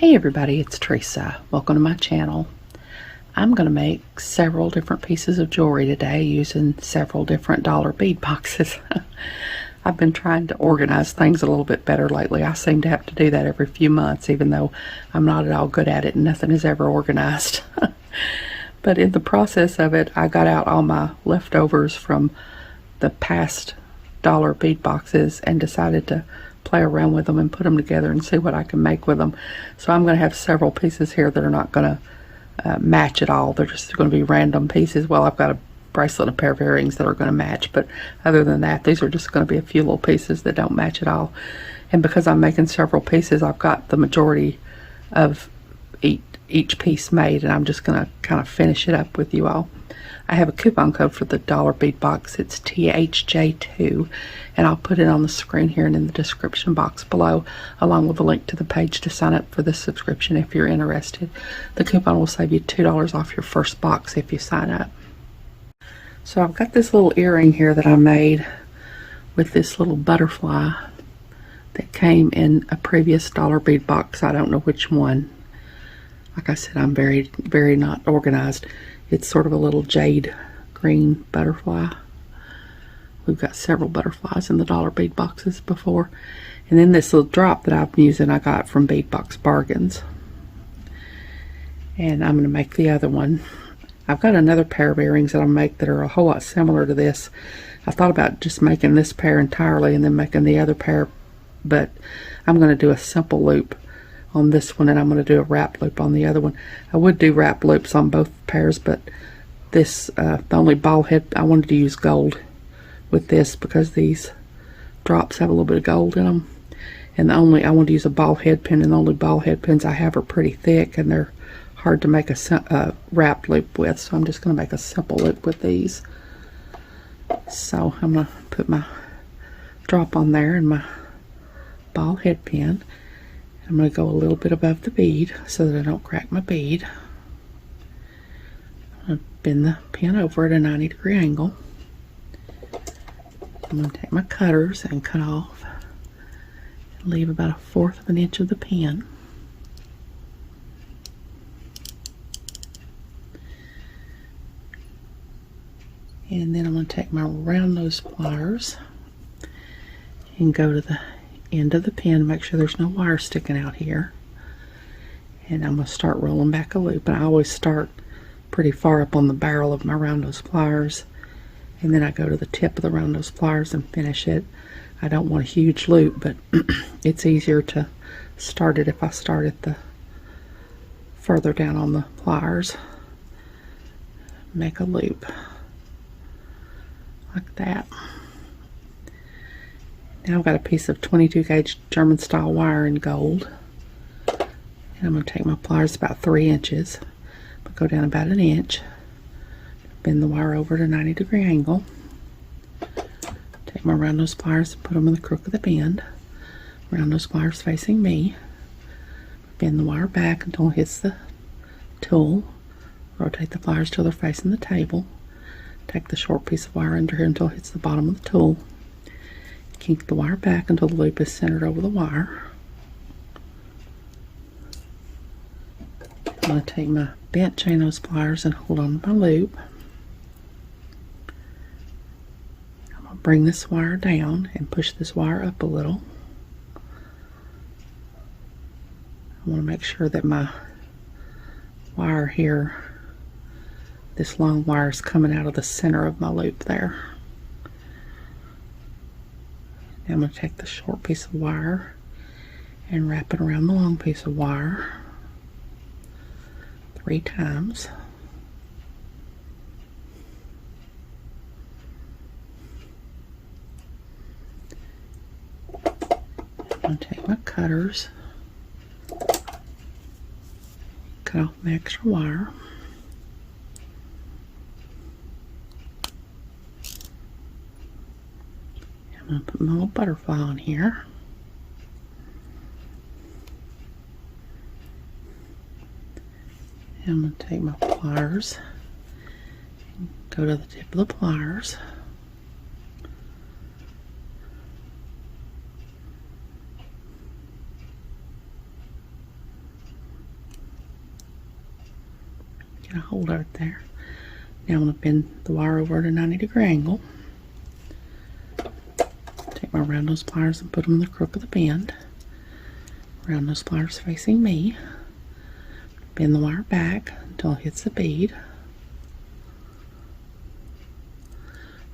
Hey everybody, it's Teresa. Welcome to my channel. I'm going to make several different pieces of jewelry today using several different dollar bead boxes. I've been trying to organize things a little bit better lately. I seem to have to do that every few months, even though I'm not at all good at it and nothing is ever organized. But in the process of it, I got out all my leftovers from the past dollar bead boxes and decided to play around with them and put them together and see what I can make with them. So I'm going to have several pieces here that are not going to match at all. They're just going to be random pieces. Well, I've got a bracelet and a pair of earrings that are going to match, but other than that, these are just going to be a few little pieces that don't match at all. And because I'm making several pieces, I've got the majority of each piece made, and I'm just going to kind of finish it up with you all. I have a coupon code for the dollar bead box. It's THJ2, and I'll put it on the screen here and in the description box below, along with a link to the page to sign up for this subscription if you're interested. The coupon will save you $2 off your first box if you sign up. So I've got this little earring here that I made with this little butterfly that came in a previous dollar bead box. I don't know which one. Like I said, I'm very not organized. It's sort of a little jade green butterfly. We've got several butterflies in the dollar bead boxes before. And then this little drop that I'm using I got from Bead Box Bargains. And I'm going to make the other one. I've got another pair of earrings that I'll make that are a whole lot similar to this. I thought about just making this pair entirely and then making the other pair, but I'm going to do a simple loop on this one, and I'm going to do a wrap loop on the other one. I would do wrap loops on both pairs, but this, the only ball head, I wanted to use gold with this because these drops have a little bit of gold in them. And I want to use a ball head pin, and the only ball head pins I have are pretty thick, and they're hard to make a wrap loop with, so I'm just going to make a simple loop with these. So I'm going to put my drop on there and my ball head pin. I'm going to go a little bit above the bead so that I don't crack my bead. I'm going to bend the pin over at a 90-degree angle. I'm going to take my cutters and cut off and leave about 1/4 of an inch of the pin. And then I'm going to take my round nose pliers and go to the end of the pin, make sure there's no wire sticking out here, and I'm going to start rolling back a loop. And I always start pretty far up on the barrel of my round nose pliers, and then I go to the tip of the round nose pliers and finish it. I don't want a huge loop, but it's easier to start it if I start at the further down on the pliers. Make a loop like that. Now I've got a piece of 22 gauge German style wire in gold, and I'm going to take my pliers about 3 inches, but go down about 1 inch, bend the wire over at a 90-degree angle, take my round nose pliers and put them in the crook of the bend, round nose pliers facing me, bend the wire back until it hits the tool, rotate the pliers till they're facing the table, take the short piece of wire under here until it hits the bottom of the tool, kink the wire back until the loop is centered over the wire. I'm going to take my bent chain nose pliers and hold on to my loop. I'm going to bring this wire down and push this wire up a little. I want to make sure that my wire here, this long wire, is coming out of the center of my loop there. I'm going to take the short piece of wire and wrap it around the long piece of wire 3 times. I'm going to take my cutters, cut off my extra wire. I'm going to put my little butterfly on here. And I'm going to take my pliers and go to the tip of the pliers. get a hold of it there. Now I'm going to bend the wire over at a 90-degree angle. Take my round nose pliers and put them in the crook of the bend. Round nose pliers facing me. Bend the wire back until it hits the bead.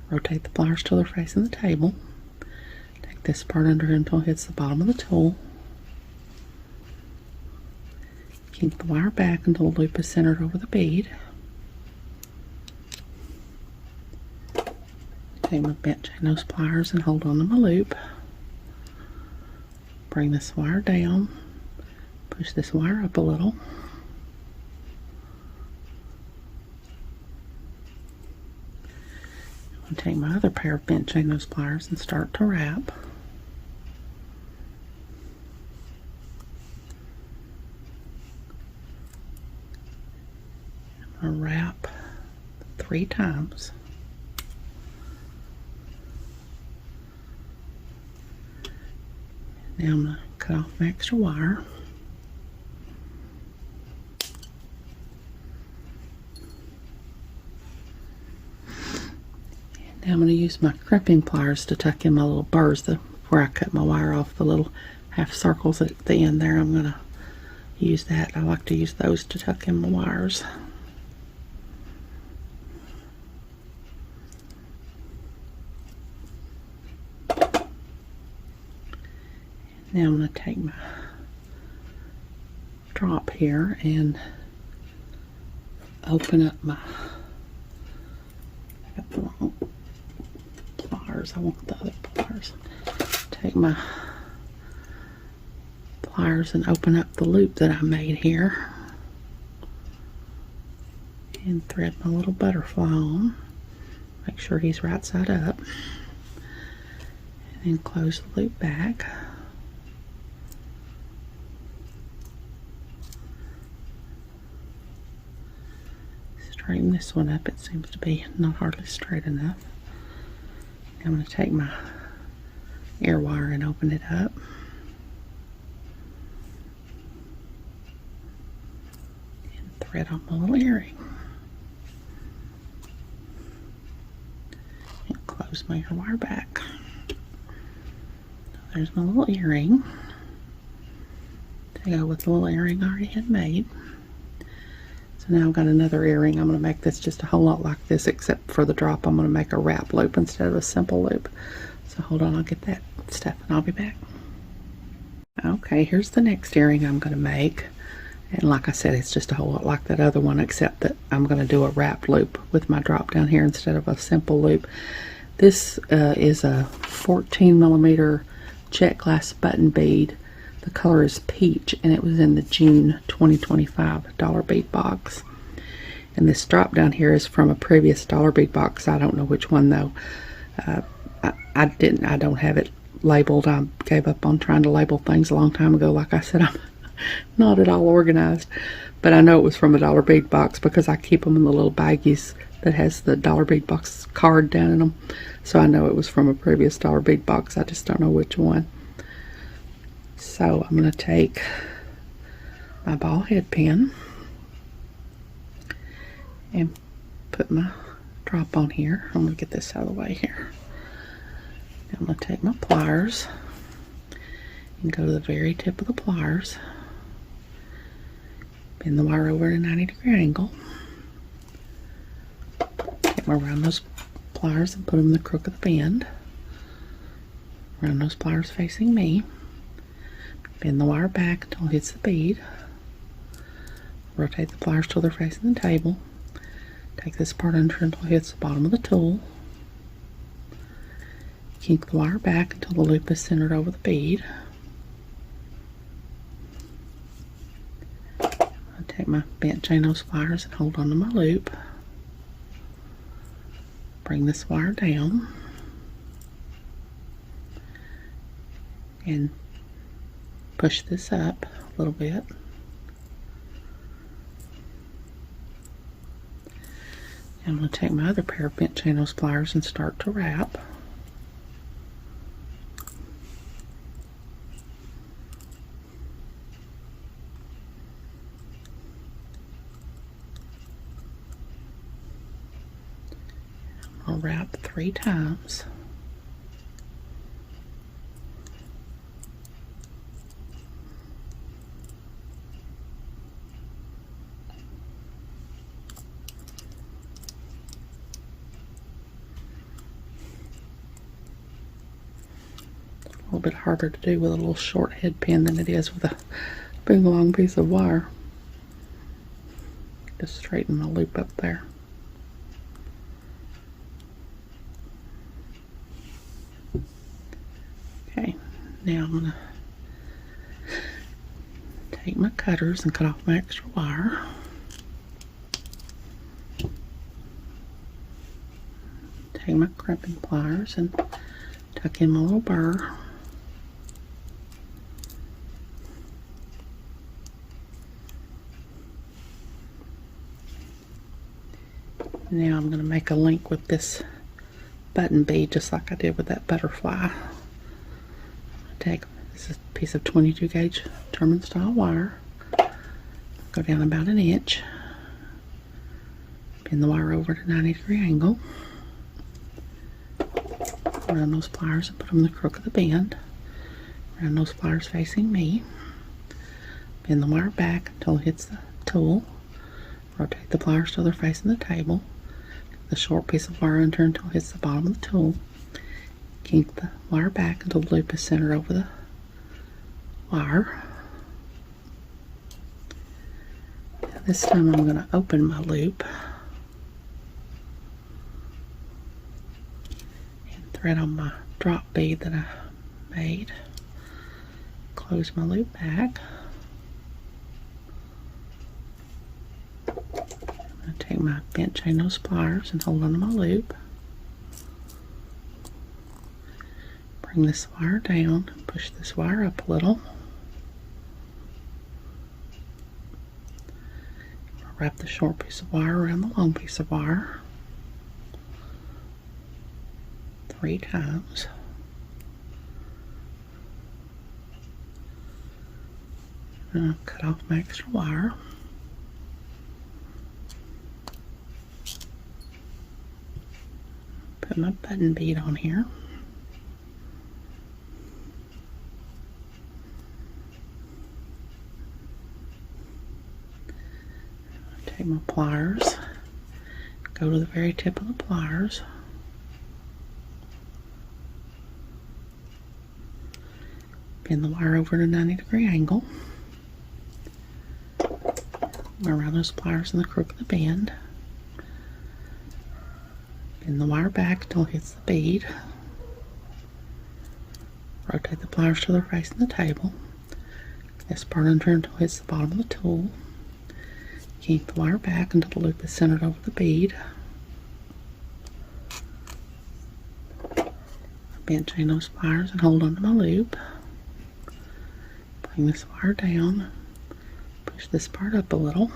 Rotate the pliers till they're facing the table. Take this part under until it hits the bottom of the tool. Keep the wire back until the loop is centered over the bead. Take my bent chain nose pliers and hold on to my loop. Bring this wire down. Push this wire up a little. I'm going to take my other pair of bent chain nose pliers and start to wrap. I'm going to wrap 3 times. Now I'm going to cut off my extra wire. Now I'm going to use my crimping pliers to tuck in my little burrs where I cut my wire off, the little half circles at the end there. I'm going to use that. I like to use those to tuck in my wires. Now I'm going to take my drop here and open up my pliers. I want the other pliers. Take my pliers and open up the loop that I made here. And thread my little butterfly on. Make sure he's right side up. And then close the loop back. Straighten this one up. It seems to be not hardly straight enough. Now I'm going to take my air wire and open it up. And thread on my little earring. And close my air wire back. There's my little earring. To go with the little earring I already had made. So now I've got another earring. I'm going to make this just a whole lot like this, except for the drop I'm going to make a wrap loop instead of a simple loop. So hold on, I'll get that stuff and I'll be back. Okay, here's the next earring I'm going to make. And like I said, it's just a whole lot like that other one, except that I'm going to do a wrap loop with my drop down here instead of a simple loop. This is a 14mm jet glass button bead. The color is peach, and it was in the June 2025 dollar bead box. And this drop down here is from a previous dollar bead box. I don't know which one though. I don't have it labeled. I gave up on trying to label things a long time ago. Like I said, I'm not at all organized, but I know it was from a dollar bead box because I keep them in the little baggies that has the dollar bead box card down in them. So I know it was from a previous dollar bead box. I just don't know which one. So I'm going to take my ball head pin and put my drop on here. I'm going to get this out of the way here. Now I'm going to take my pliers and go to the very tip of the pliers. Bend the wire over at a 90-degree angle. Take my round nose pliers and put them in the crook of the bend. Round nose pliers facing me. Bend the wire back until it hits the bead. Rotate the pliers till they're facing the table. Take this part under until it hits the bottom of the tool. Kink the wire back until the loop is centered over the bead. I'll take my bent chain nose pliers and hold on to my loop. Bring this wire down. And push this up a little bit. I'm going to take my other pair of bent chain nose pliers and start to wrap. going to wrap 3 times. A little bit harder to do with a little short head pin than it is with a big long piece of wire. Just straighten my loop up there. Okay, now I'm going to take my cutters and cut off my extra wire. Take my crimping pliers and tuck in my little burr. Now I'm going to make a link with this button bead just like I did with that butterfly. Take this is a piece of 22 gauge German style wire. Go down about 1 inch. Pin the wire over at a 90-degree angle. Run those pliers and put them in the crook of the bend. Run those pliers facing me. Bend the wire back until it hits the tool. Rotate the pliers till they're facing the table. The short piece of wire under until it hits the bottom of the tool. Kink the wire back until the loop is centered over the wire. This time I'm going to open my loop and thread on my drop bead that I made. Close my loop back. Take my bent chain nose pliers and hold onto my loop. Bring this wire down, push this wire up a little. Wrap the short piece of wire around the long piece of wire 3 times. And I'll cut off my extra wire. Put my button bead on here. Take my pliers, go to the very tip of the pliers, bend the wire over at a 90-degree angle, around those pliers in the crook of the bend. Bend the wire back until it hits the bead. Rotate the pliers till they're facing the table. This part under until it hits the bottom of the tool. Keep the wire back until the loop is centered over the bead. Bend chain those pliers and hold onto my loop. Bring this wire down. Push this part up a little.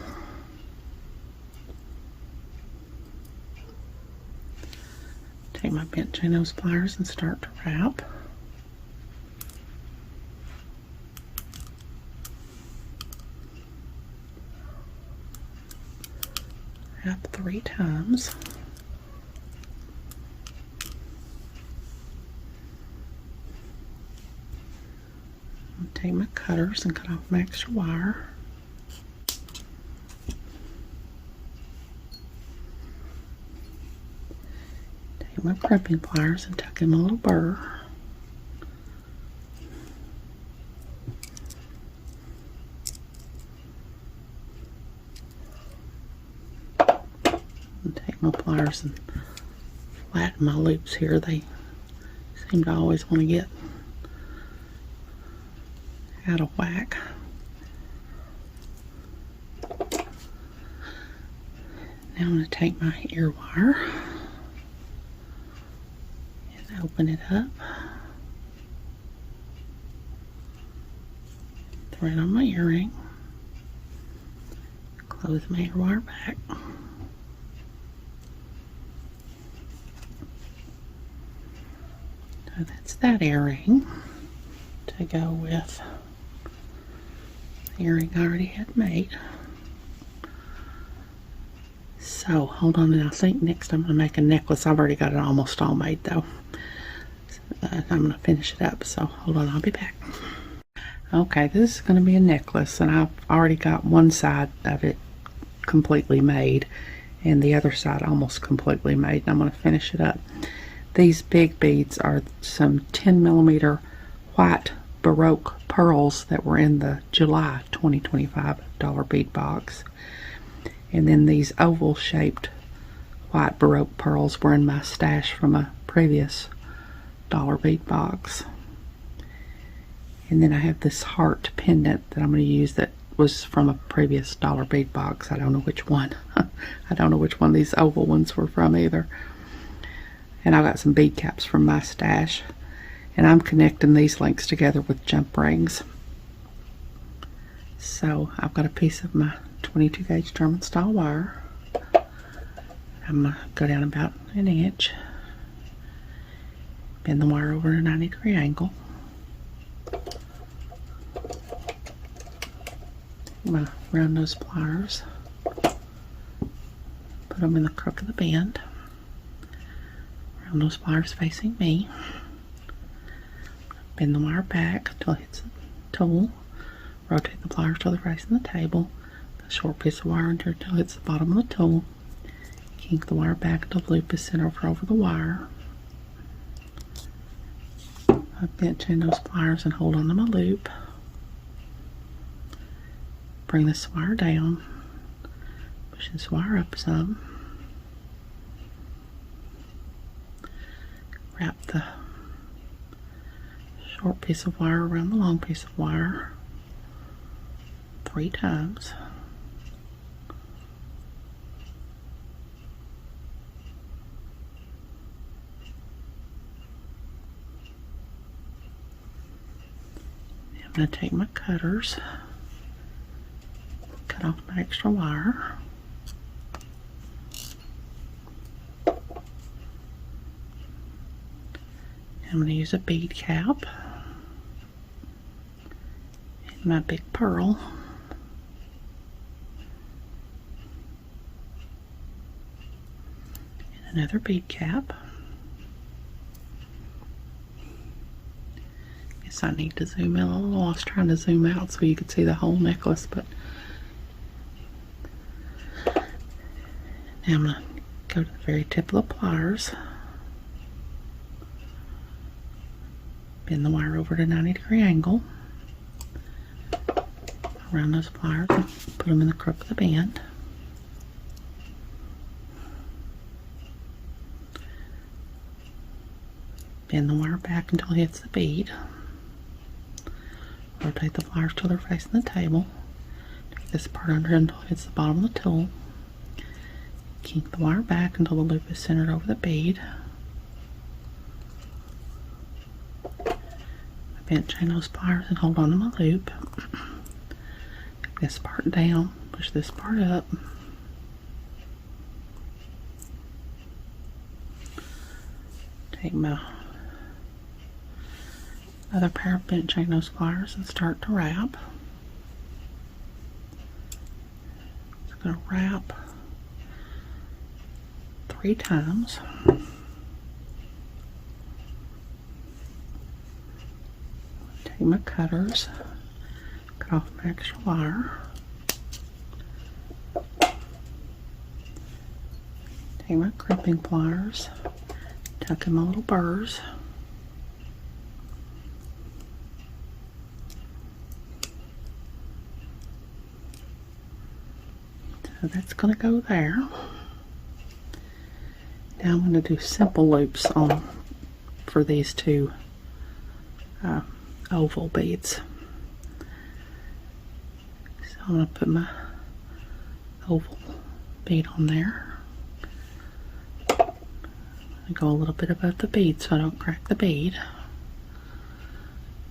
Take my bent chain nose pliers and start to wrap. Wrap 3 times. Take my cutters and cut off my extra wire. Take my crimping pliers and tuck in my little burr. And take my pliers and flatten my loops here. They seem to always want to get out of whack. Now I'm going to take my ear wire and open it up. Thread on my earring. Close my ear wire back. So that's that earring to go with the earring I already had made. So hold on, and I think next I'm going to make a necklace. I've already got it almost all made though. I'm going to finish it up, so hold on, I'll be back. Okay, this is going to be a necklace, and I've already got one side of it completely made and the other side almost completely made, and I'm going to finish it up. These big beads are some 10mm white Baroque pearls that were in the July 2025 dollar bead box. And then these oval shaped white Baroque pearls were in my stash from a previous dollar bead box. And then I have this heart pendant that I'm going to use that was from a previous dollar bead box. I don't know which one. I don't know which one these oval ones were from either. And I got some bead caps from my stash. And I'm connecting these links together with jump rings. So I've got a piece of my 22 gauge German style wire. I'm going to go down about an inch. Bend the wire over a 90-degree angle. I'm going to round those pliers. Put them in the crook of the bend. Round those pliers facing me. Bend the wire back until it hits the tool. Rotate the pliers till they're facing the table. A short piece of wire until it hits the bottom of the tool. Kink the wire back until the loop is centered over the wire. I bent chain those pliers and hold on to my loop. Bring this wire down. Push this wire up some. Wrap the short piece of wire around the long piece of wire 3 times. I'm going to take my cutters, cut off my extra wire. I'm going to use a bead cap and my big pearl. And another bead cap. Guess I need to zoom in a little. I was trying to zoom out so you could see the whole necklace, but now I'm going to go to the very tip of the pliers. Bend the wire over to a 90-degree angle. Around those pliers and put them in the crook of the bend. Bend the wire back until it hits the bead. Rotate the pliers till they're facing the table. Take this part under until it hits the bottom of the tool. Kink the wire back until the loop is centered over the bead. Bent chain those pliers and hold on to my loop. Take this part down, push this part up. Take my other pair of bent chain those pliers and start to wrap. Just going to wrap 3 times. Take my cutters, cut off my extra wire. Take my crimping pliers, tuck in my little burrs. So that's going to go there. Now I'm going to do simple loops on for these 2 oval beads. So I'm going to put my oval bead on there. I go a little bit above the bead so I don't crack the bead.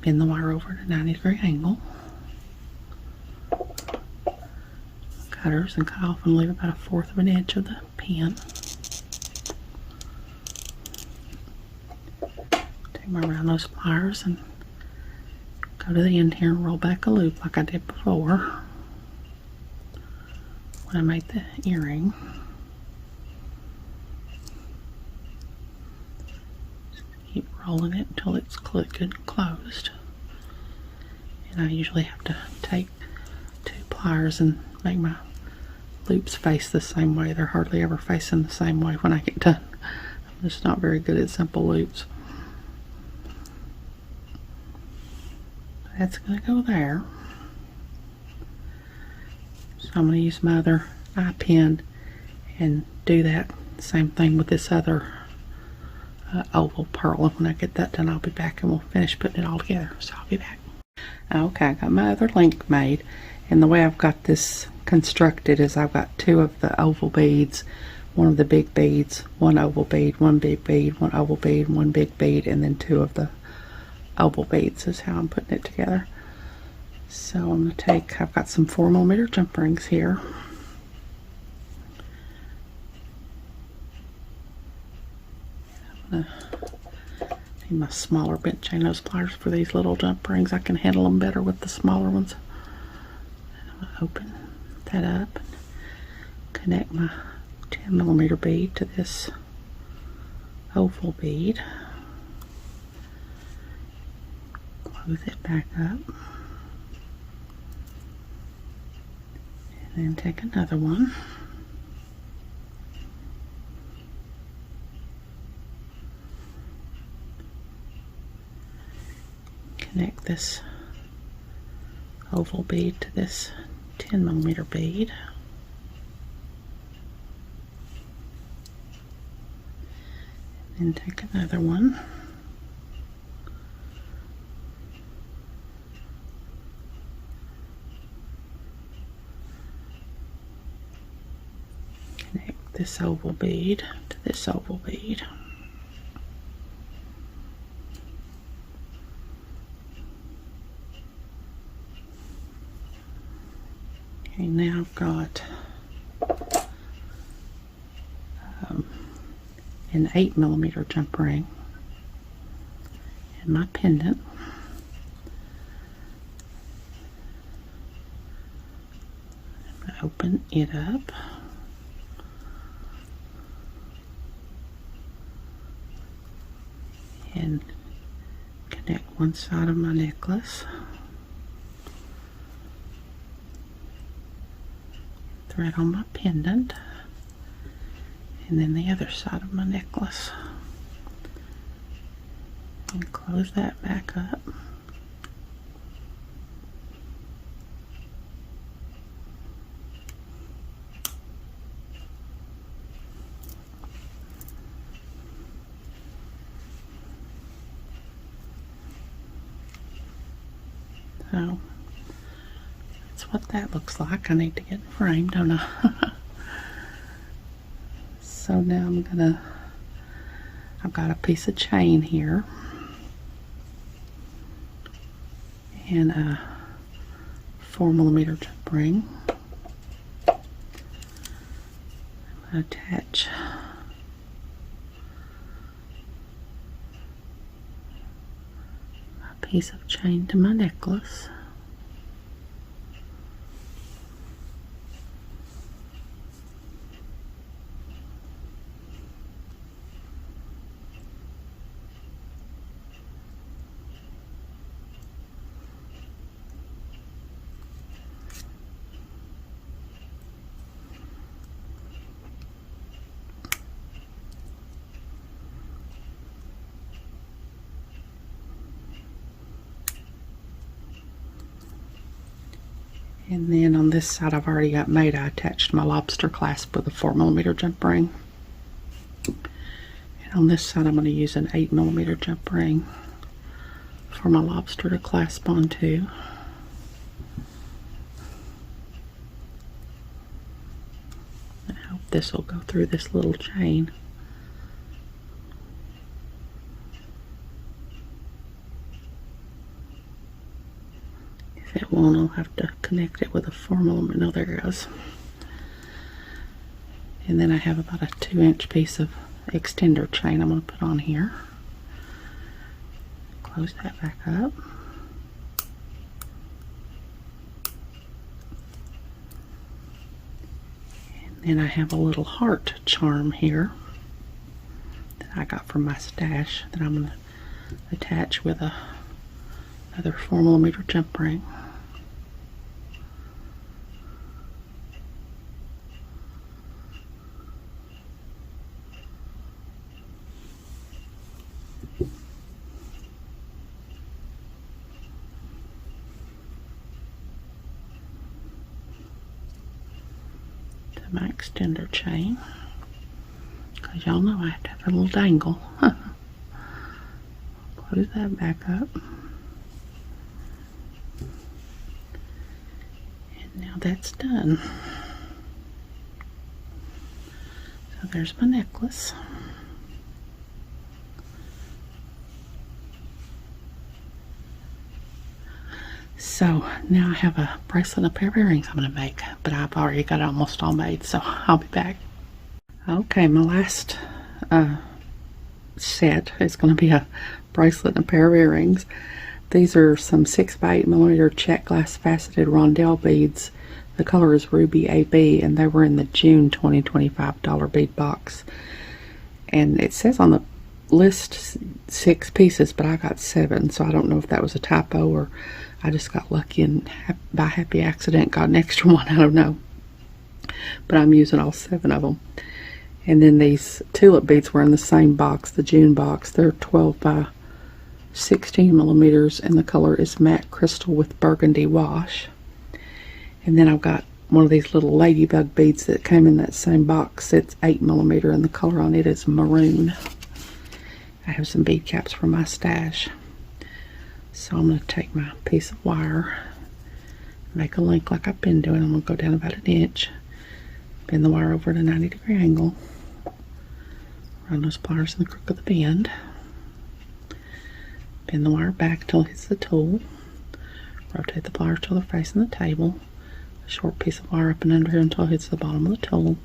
Bend the wire over at a 90-degree angle. Cutters and cut off and leave about 1/4 of an inch of the pin. Take my round nose pliers and go to the end here and roll back a loop like I did before when I made the earring. holding it until it's good and closed. And I usually have to take 2 pliers and make my loops face the same way. They're hardly ever facing the same way when I get done. I'm just not very good at simple loops. That's going to go there. So I'm going to use my other eye pen and do that same thing with this other oval pearl. And when I get that done, I'll be back and we'll finish putting it all together. So I'll be back. Okay, I got my other link made, and the way I've got this constructed is I've got 2 of the oval beads, 1 of the big beads, 1 oval bead, 1 big bead, 1 oval bead, 1 big bead, and then 2 of the oval beads is how I'm putting it together. So I'm going to take, I've got some 4mm jump rings here. I'm going to need my smaller bent chain nose pliers for these little jump rings. I can handle them better with the smaller ones. I'm going to open that up and connect my 10mm bead to this oval bead. Close it back up. And then take another one. Connect this oval bead to this 10mm bead. And take another one. Connect this oval bead to this oval bead. Okay, now I've got an 8mm jump ring and my pendant. I'm going to open it up. And connect one side of my necklace. Thread on my pendant. And then the other side of my necklace. And close that back up. So that's what that looks like. I need to get it framed, don't I? So now I've got a piece of chain here and a 4mm jump ring. I'm going to attach a piece of chain to my necklace. And then on this side I've already got made, I attached my lobster clasp with a 4mm jump ring. And on this side I'm going to use an 8mm jump ring for my lobster to clasp onto. I hope this will go through this little chain. If it won't, I'll have to connect it with a 4mm. No, there it goes. And then I have about a 2-inch piece of extender chain I'm going to put on here. Close that back up. And then I have a little heart charm here that I got from my stash that I'm going to attach with another 4mm jump ring. To my extender chain, because y'all know I have to have a little dangle. Close that back up. And now that's done. So there's my necklace. So now I have a bracelet and a pair of earrings I'm going to make, but I've already got it almost all made, so I'll be back. Okay, my last set is going to be a bracelet and a pair of earrings. These are some 6x8mm check glass faceted rondelle beads. The color is Ruby AB, and they were in the June 2025 dollar bead box. And it says on the list 6 pieces, but I got 7, so I don't know if that was a typo or I just got lucky and by happy accident got an extra one. I don't know. But I'm using all 7 of them. And then these tulip beads were in the same box, the June box. They're 12x16mm, and the color is matte crystal with burgundy wash. And then I've got one of these little ladybug beads that came in that same box. It's 8mm, and the color on it is maroon. I have some bead caps from my stash. So I'm going to take my piece of wire, make a link like I've been doing. I'm going to go down about 1 inch, bend the wire over at a 90-degree angle, run those pliers in the crook of the bend, bend the wire back until it hits the tool, rotate the pliers till they're facing the table, a short piece of wire up and under here until it hits the bottom of the tool,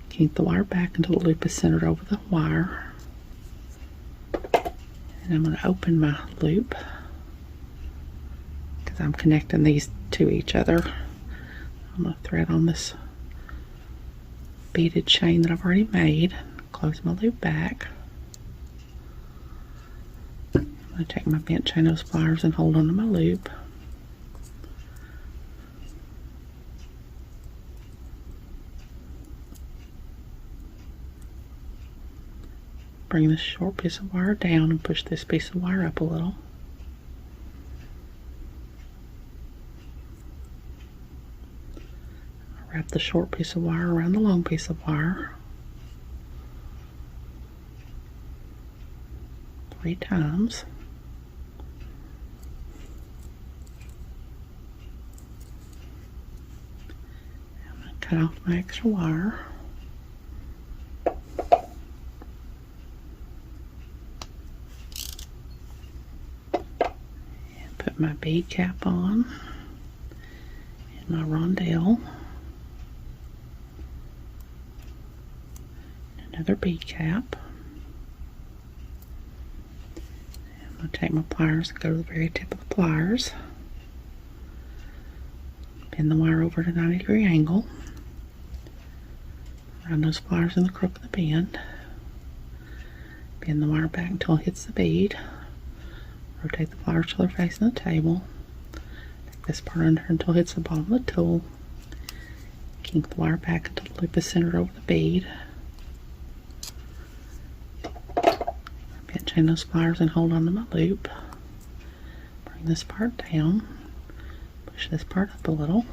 kink the wire back until the loop is centered over the wire, and I'm going to open my loop. I'm connecting these to each other. I'm going to thread on this beaded chain that I've already made. Close my loop back. I'm going to take my bent chain nose pliers and hold onto my loop. Bring this short piece of wire down and push this piece of wire up a little. Wrap the short piece of wire around the long piece of wire 3 times. I'm going to cut off my extra wire. And put my bead cap on and my rondelle. Another bead cap. I'm going to take my pliers and go to the very tip of the pliers. Bend the wire over at a 90-degree angle. Run those pliers in the crook of the bend. Bend the wire back until it hits the bead. Rotate the pliers till they're facing the table. Take this part under until it hits the bottom of the tool. Kink the wire back until the loop is centered over the bead. Chain those pliers and hold on to my loop. Bring this part down. Push this part up a little.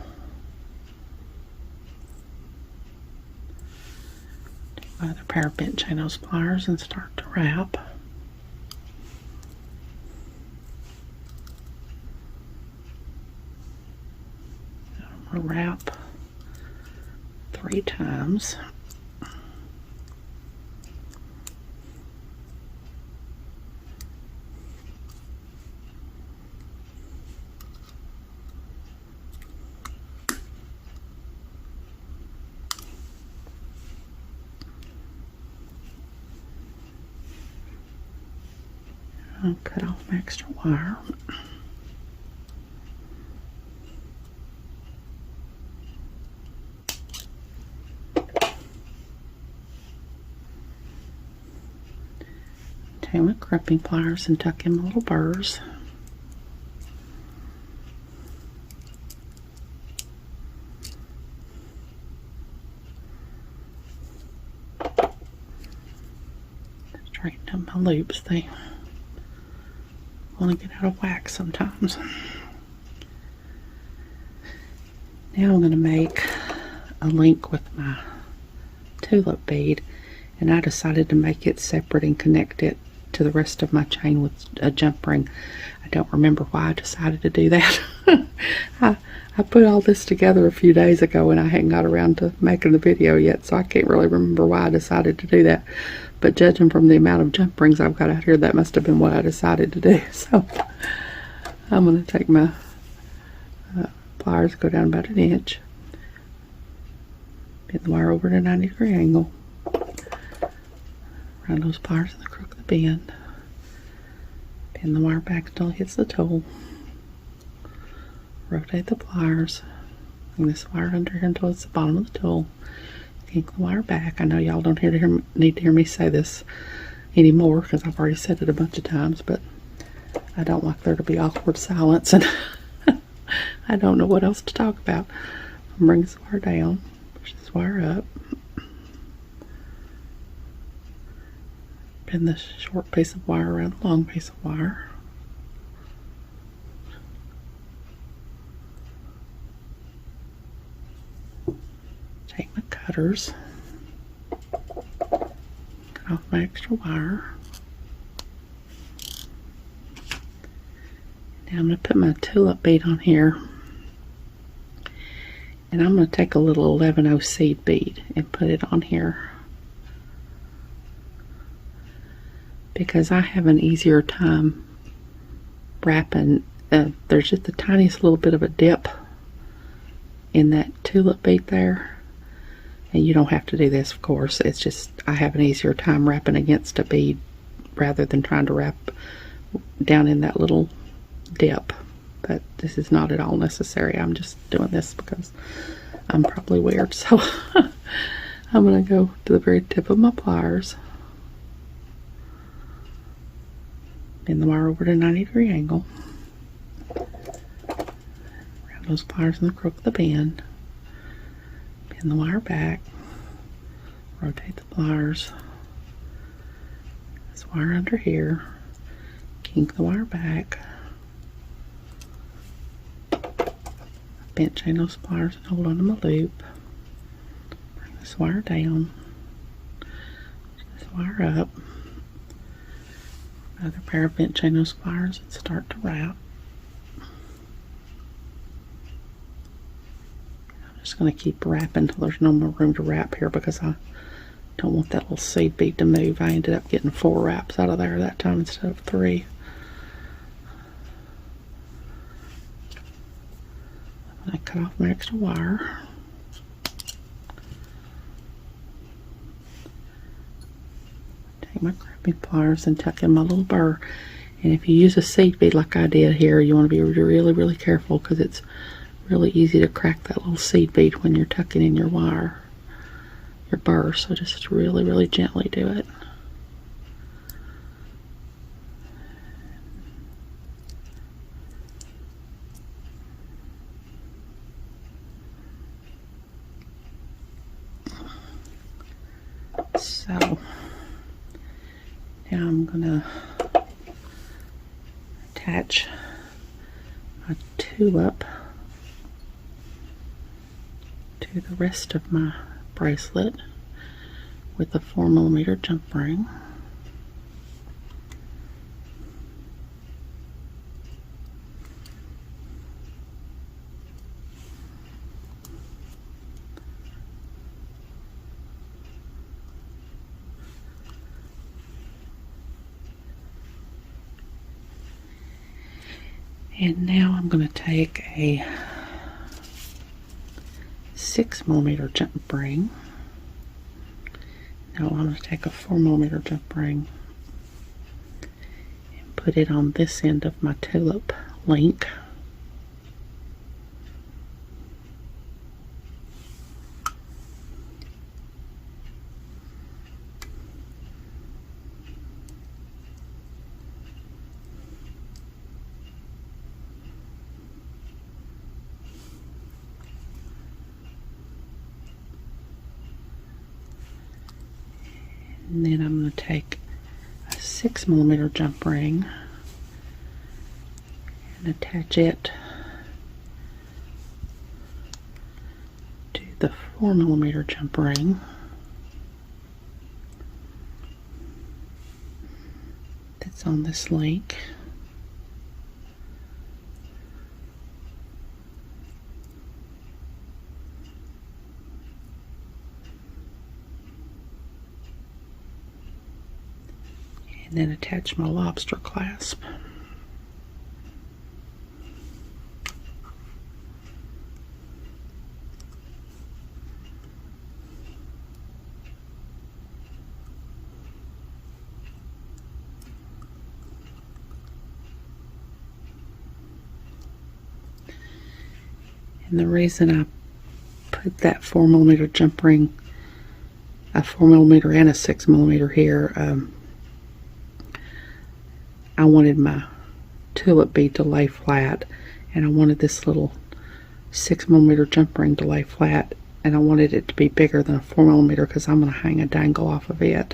Take my other pair of bent chain nose pliers and start to wrap. I'm going to wrap 3 times. I'll cut off my extra wire. Take my crimping pliers and tuck in my little burrs. Straighten up my loops. They want to get out of whack sometimes. Now I'm going to make a link with my tulip bead, and I decided to make it separate and connect it to the rest of my chain with a jump ring. I don't remember why I decided to do that. I put all this together a few days ago and I hadn't got around to making the video yet, so I can't really remember why I decided to do that. But judging from the amount of jump rings I've got out here, that must have been what I decided to do. So I'm going to take my pliers, go down about an inch, bend the wire over at a 90-degree angle, run those pliers in the crook of the bend, bend the wire back until it hits the tool, rotate the pliers, bring this wire under here until it's the bottom of the tool, kink the wire back. I know y'all don't need to hear me say this anymore because I've already said it a bunch of times, but I don't like there to be awkward silence and I don't know what else to talk about. Bring this wire down, push this wire up, bend the short piece of wire around the long piece of wire. Take my cutters, cut off my extra wire. Now I'm going to put my tulip bead on here, and I'm going to take a little 11-0 seed bead and put it on here because I have an easier time wrapping. There's just the tiniest little bit of a dip in that tulip bead there, and you don't have to do this, of course. It's just I have an easier time wrapping against a bead rather than trying to wrap down in that little dip. But this is not at all necessary. I'm just doing this because I'm probably weird. So I'm going to go to the very tip of my pliers, bend the wire over to a 90-degree angle, round those pliers in the crook of the bend, bend the wire back, rotate the pliers, this wire under here, kink the wire back, bent chain those pliers and hold on to my loop, bring this wire down, this wire up, another pair of bent chain those pliers and start to wrap. I'm just going to keep wrapping until there's no more room to wrap here because I don't want that little seed bead to move. I ended up getting 4 wraps out of there that time instead of 3. I cut off my extra wire. Take my crimping pliers and tuck in my little burr. And if you use a seed bead like I did here, you want to be really, really careful because it's really easy to crack that little seed bead when you're tucking in your wire, your burr. So just really, really gently do it. So now I'm going to attach my tulip to the rest of my bracelet with a 4mm jump ring. And now I'm going to take a 6mm jump ring. Now I'm going to take a 4mm jump ring and put it on this end of my tulip link. And then I'm going to take a 6mm jump ring and attach it to the 4mm jump ring. That's on this link. And then attach my lobster clasp. And the reason I put that 4mm jump ring, a 4mm and a 6mm here, I wanted my tulip bead to lay flat, and I wanted this little 6mm jump ring to lay flat, and I wanted it to be bigger than a 4mm because I'm going to hang a dangle off of it.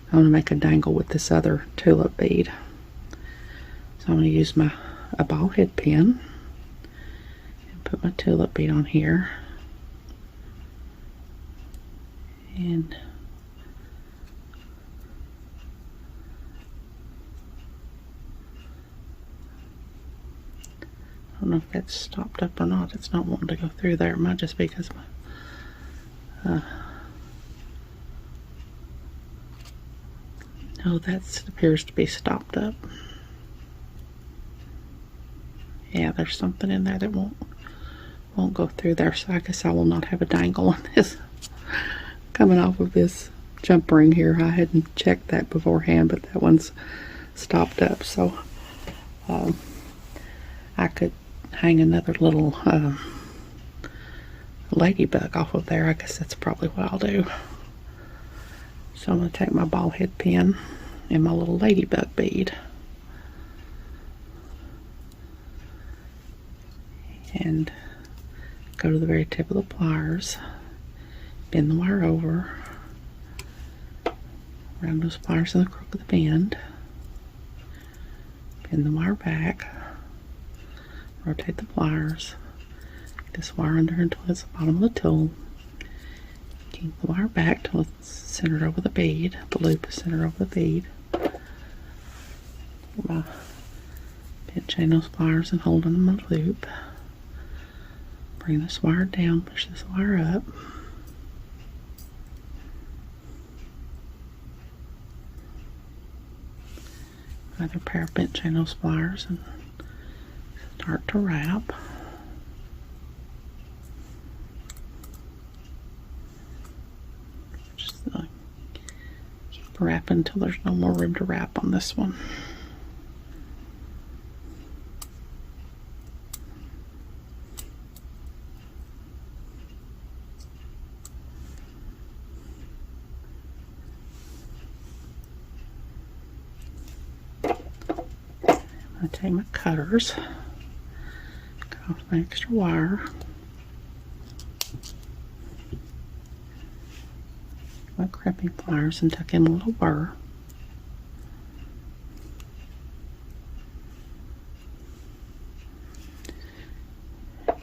I'm going to make a dangle with this other tulip bead. So I'm going to use a ball head pin and put my tulip bead on here. And I don't know if that's stopped up or not. It's not wanting to go through there. It might just be because my no, that appears to be stopped up. Yeah, there's something in there that won't go through there, so I guess I will not have a dangle on this coming off of this jump ring here. I hadn't checked that beforehand, but that one's stopped up, so I could hang another little ladybug off of there. I guess that's probably what I'll do. So I'm going to take my ball head pin and my little ladybug bead and go to the very tip of the pliers, bend the wire over, round those pliers in the crook of the bend, bend the wire back, rotate the pliers, get this wire under until it's the bottom of the tool, keep the wire back till it's centered over the bead, the loop is centered over the bead. Pin chain those pliers and hold them in the loop. Bring this wire down, push this wire up. Another pair of bent chain those pliers and start to wrap. Just keep wrapping until there's no more room to wrap on this one. I'm going to take my cutters, cut off my extra wire, my crimping pliers and tuck in a little burr.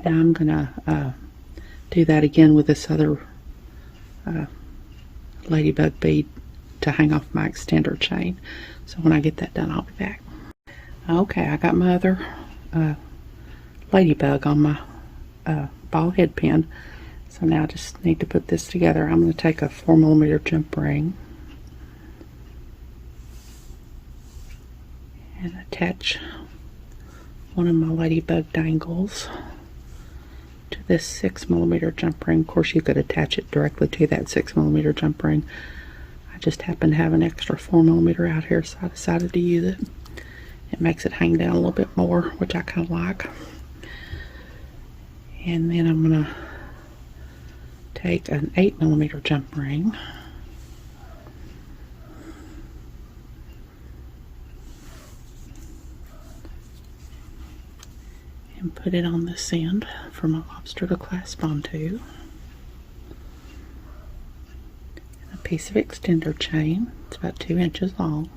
Now I'm going to do that again with this other ladybug bead to hang off my extender chain. So when I get that done, I'll be back. Okay, I got my other ladybug on my ball head pin. So now I just need to put this together. I'm going to take a 4mm jump ring and attach one of my ladybug dangles to this 6mm jump ring. Of course, you could attach it directly to that 6mm jump ring. I just happen to have an extra 4mm out here, so I decided to use it. It makes it hang down a little bit more, which I kind of like. And then I'm going to take an 8mm jump ring and put it on this end for my lobster to clasp onto. And a piece of extender chain. It's about 2 inches long.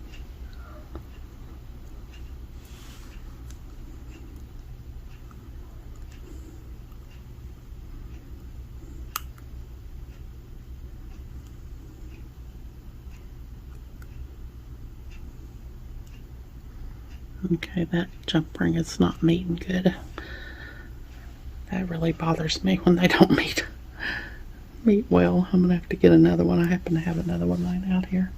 Okay, that jump ring is not meeting good. That really bothers me when they don't meet well. I'm gonna have to get another one. I happen to have another one laying out here.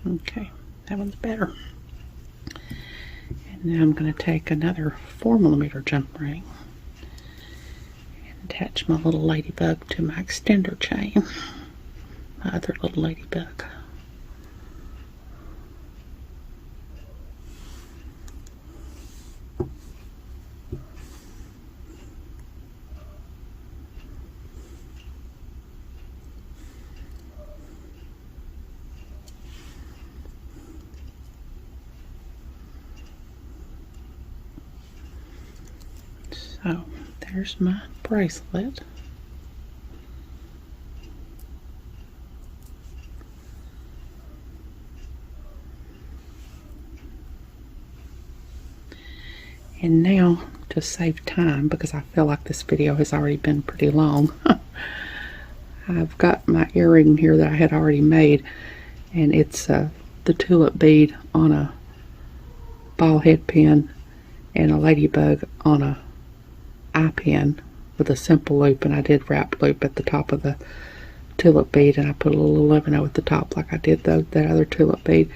Okay, that one's better. And now I'm going to take another 4mm jump ring and attach my little ladybug to my extender chain, my other little ladybug. So there's my bracelet. And now, to save time, because I feel like this video has already been pretty long, I've got my earring here that I had already made, and it's the tulip bead on a ball head pin and a ladybug on a eye pin with a simple loop, and I did wrap loop at the top of the tulip bead, and I put a little 11-0 at the top like I did that other tulip bead.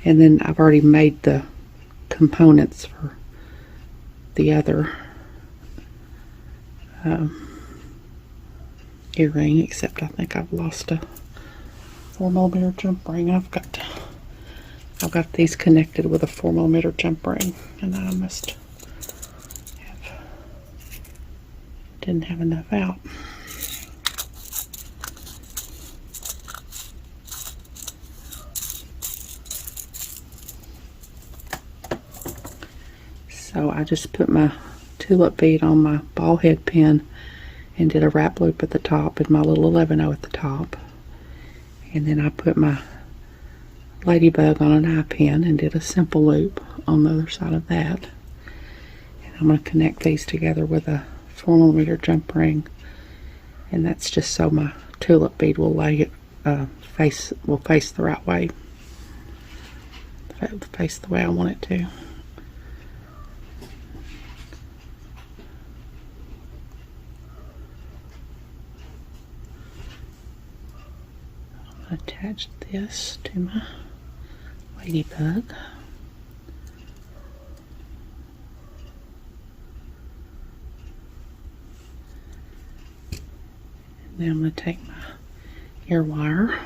And then I've already made the components for the other earring, except I think I've lost a 4mm jump ring. I've got these connected with a 4mm jump ring, and I must didn't have enough out. So I just put my tulip bead on my ball head pin and did a wrap loop at the top and my little 11-0 at the top. And then I put my ladybug on an eye pin and did a simple loop on the other side of that. And I'm going to connect these together with a 4mm jump ring, and that's just so my tulip bead will face the right way, face the way I want it to. I'll attach this to my ladybug. Now I'm going to take my ear wire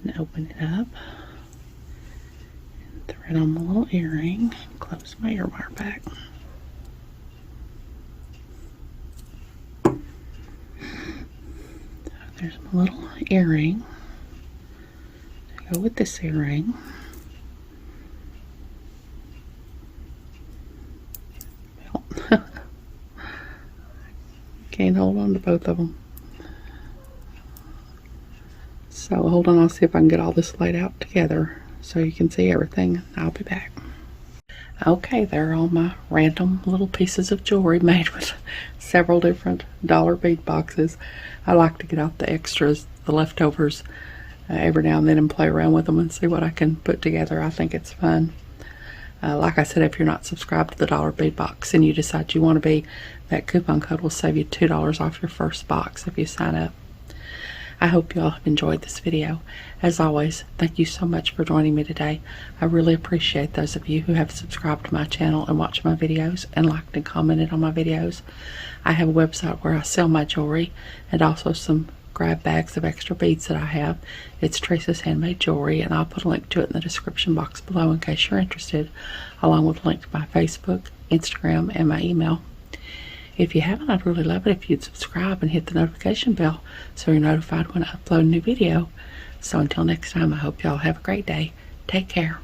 and open it up and thread on my little earring and close my ear wire back. So there's my little earring to go with this earring. Can't hold on to both of them. So hold on, I'll see if I can get all this laid out together so you can see everything. I'll be back. Okay, there are all my random little pieces of jewelry made with several different dollar bead boxes. I like to get out the extras, the leftovers, every now and then and play around with them and see what I can put together. I think it's fun. Like I said, if you're not subscribed to the Dollar Bead Box and you decide you want to be, that coupon code will save you $2 off your first box if you sign up. I hope you all have enjoyed this video. As always, thank you so much for joining me today. I really appreciate those of you who have subscribed to my channel and watched my videos and liked and commented on my videos. I have a website where I sell my jewelry and also some grab bags of extra beads that I have. It's Teresa's Handmade Jewelry, and I'll put a link to it in the description box below in case you're interested, along with a link to my Facebook, Instagram, and my email. If you haven't, I'd really love it if you'd subscribe and hit the notification bell so you're notified when I upload a new video. So until next time, I hope y'all have a great day. Take care.